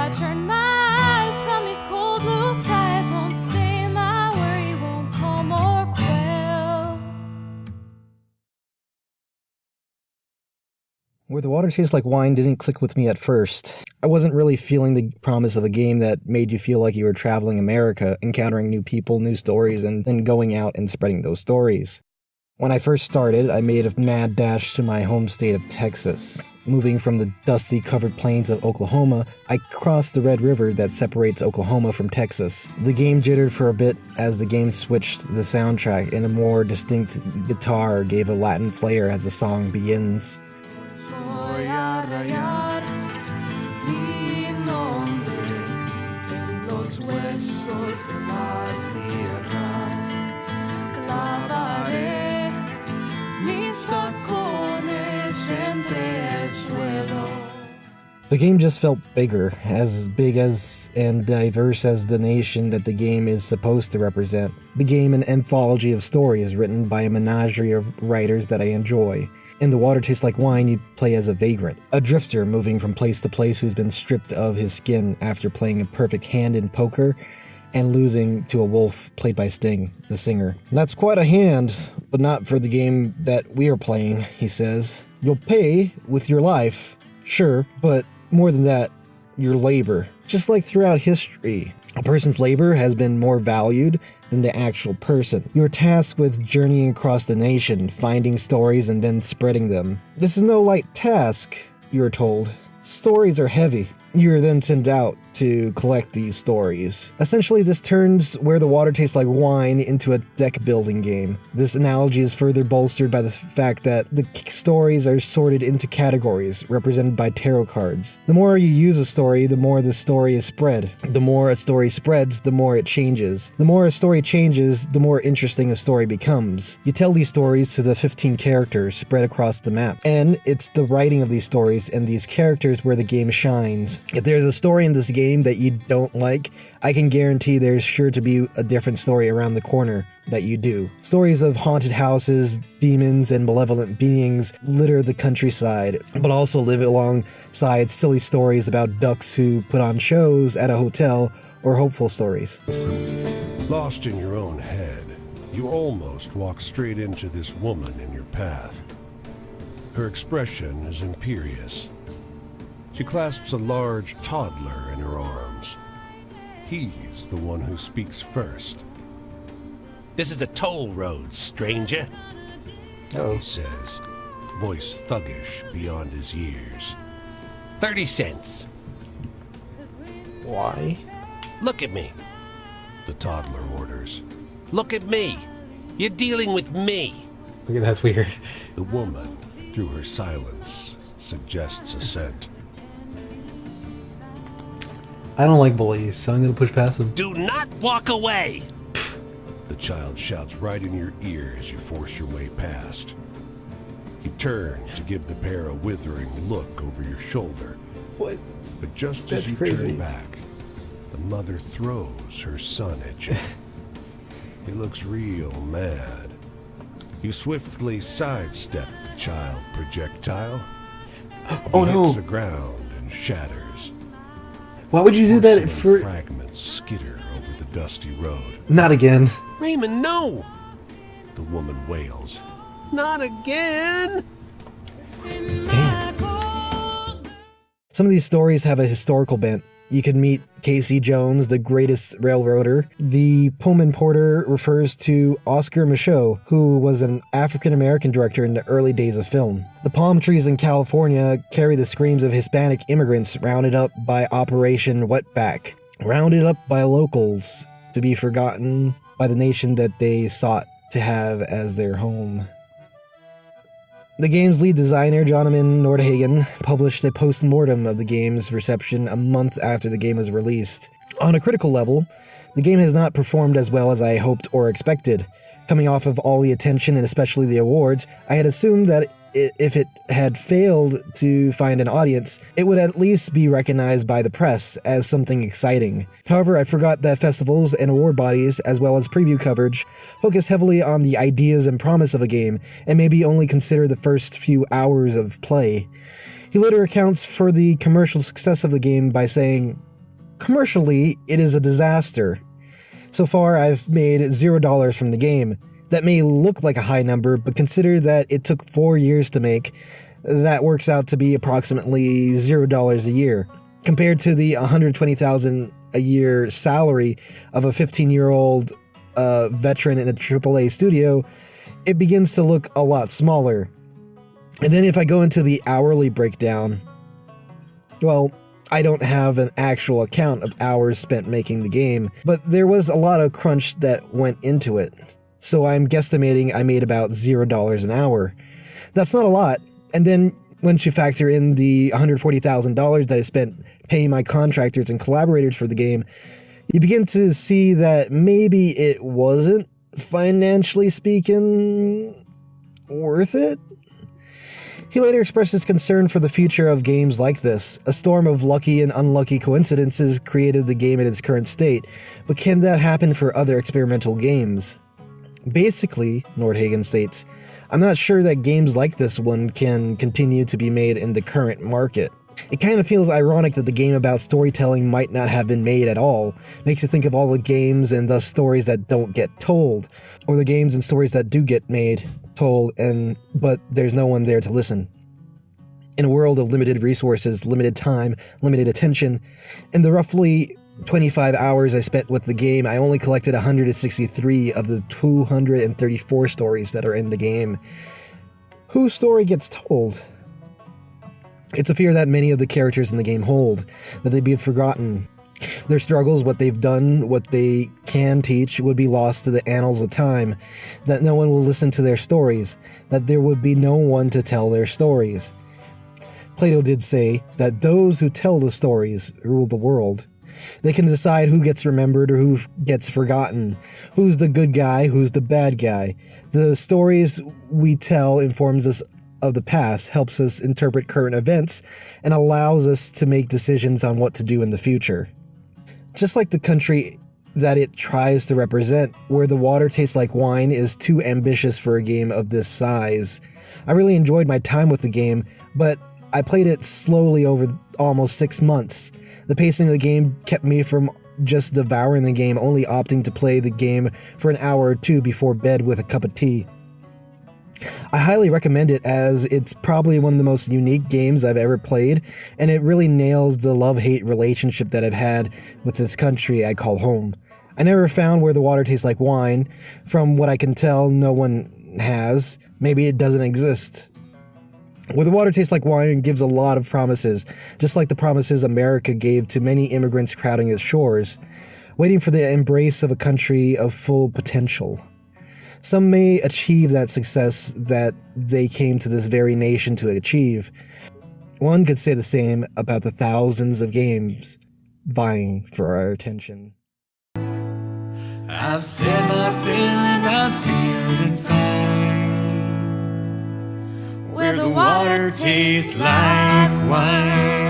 I turn my eyes from these cold blue skies, won't stay my worry, won't calm or quell. Where the Water Tastes Like Wine didn't click with me at first. I wasn't really feeling the promise of a game that made you feel like you were traveling America, encountering new people, new stories, and then going out and spreading those stories. When I first started, I made a mad dash to my home state of Texas. Moving from the dusty covered plains of Oklahoma, I crossed the Red River that separates Oklahoma from Texas. The game jittered for a bit as the game switched the soundtrack, and a more distinct guitar gave a Latin flair as the song begins. Voy a rayar mi nombre en los huesos de la tierra. Clavaré mis tacones entre el suelo. The game just felt bigger, as big as and diverse as the nation that the game is supposed to represent. The game an anthology of stories written by a menagerie of writers that I enjoy. In The Water Tastes Like Wine, you play as a vagrant, a drifter moving from place to place who's been stripped of his skin after playing a perfect hand in poker and losing to a wolf played by Sting, the singer. That's quite a hand, but not for the game that we are playing, he says. You'll pay with your life, sure, but more than that, your labor. Just like throughout history, a person's labor has been more valued than the actual person. You're tasked with journeying across the nation, finding stories and then spreading them. This is no light task, you're told. Stories are heavy. You're then sent out to collect these stories. Essentially, this turns Where the Water Tastes Like Wine into a deck-building game. This analogy is further bolstered by the fact that the stories are sorted into categories, represented by tarot cards. The more you use a story, the more the story is spread. The more a story spreads, the more it changes. The more a story changes, the more interesting a story becomes. You tell these stories to the 15 characters spread across the map, and it's the writing of these stories and these characters where the game shines. If there's a story in this game that you don't like, I can guarantee there's sure to be a different story around the corner that you do. Stories of haunted houses, demons, and malevolent beings litter the countryside, but also live alongside silly stories about ducks who put on shows at a hotel, or hopeful stories. Lost in your own head, you almost walk straight into this woman in your path. Her expression is imperious. She clasps a large toddler in her arms. He's the one who speaks first. This is a toll road, stranger. He says, voice thuggish beyond his years. 30 cents. Why? Look at me. The toddler orders. Look at me. You're dealing with me. Okay, that's weird. The woman, through her silence, suggests assent. I don't like bullies, so I'm gonna push past them. Do not walk away. The child shouts right in your ear as you force your way past. You turn to give the pair a withering look over your shoulder. What? But just as That's you crazy. turn back, the mother throws her son at you. He looks real mad. You swiftly sidestep the child projectile. Oh He no! hits the ground and shatters. Why would you do that Porcelain for... fragments skitter over the dusty road. Not again. Raymond, no. The woman wails. Not again. Damn. Some of these stories have a historical bent. You could meet Casey Jones, the greatest railroader. The Pullman Porter refers to Oscar Michaud, who was an African-American director in the early days of film. The palm trees in California carry the screams of Hispanic immigrants rounded up by Operation Wetback, rounded up by locals to be forgotten by the nation that they sought to have as their home. The game's lead designer, Jonathan Nordhagen, published a post-mortem of the game's reception a month after the game was released. On a critical level, the game has not performed as well as I hoped or expected. Coming off of all the attention and especially the awards, I had assumed that if it had failed to find an audience, it would at least be recognized by the press as something exciting. However, I forgot that festivals and award bodies, as well as preview coverage, focus heavily on the ideas and promise of a game, and maybe only consider the first few hours of play. He later accounts for the commercial success of the game by saying, Commercially, it is a disaster. So far, I've made $0 from the game. That may look like a high number, but consider that it took 4 years to make. That works out to be approximately $0 a year. Compared to the $120,000 a year salary of a 15-year-old veteran in a AAA studio, it begins to look a lot smaller. And then if I go into the hourly breakdown, well, I don't have an actual account of hours spent making the game, but there was a lot of crunch that went into it. So I'm guesstimating I made about $0 an hour. That's not a lot. And then once you factor in the $140,000 that I spent paying my contractors and collaborators for the game, you begin to see that maybe it wasn't, financially speaking, worth it. He later expressed his concern for the future of games like this. A storm of lucky and unlucky coincidences created the game in its current state, but can that happen for other experimental games? Basically, Nordhagen states, I'm not sure that games like this one can continue to be made in the current market. It kind of feels ironic that the game about storytelling might not have been made at all. Makes you think of all the games and thus stories that don't get told, or the games and stories that do get made, told, but there's no one there to listen. In a world of limited resources, limited time, limited attention, in the roughly 25 hours I spent with the game, I only collected 163 of the 234 stories that are in the game. Whose story gets told? It's a fear that many of the characters in the game hold, that they be forgotten. Their struggles, what they've done, what they can teach, would be lost to the annals of time, that no one will listen to their stories, that there would be no one to tell their stories. Plato did say that those who tell the stories rule the world. They can decide who gets remembered or who gets forgotten, who's the good guy, who's the bad guy. The stories we tell informs us of the past, helps us interpret current events, and allows us to make decisions on what to do in the future. Just like the country that it tries to represent, where the water tastes like wine is too ambitious for a game of this size. I really enjoyed my time with the game, but I played it slowly over almost 6 months. The pacing of the game kept me from just devouring the game, only opting to play the game for an hour or two before bed with a cup of tea. I highly recommend it, as it's probably one of the most unique games I've ever played, and it really nails the love-hate relationship that I've had with this country I call home. I never found where the water tastes like wine. From what I can tell, no one has. Maybe it doesn't exist. Where the water tastes like wine gives a lot of promises, just like the promises America gave to many immigrants crowding its shores, waiting for the embrace of a country of full potential. Some may achieve that success that they came to this very nation to achieve. One could say the same about the thousands of games vying for our attention. I've said my fill and I'm feeling fine, where the water tastes like wine.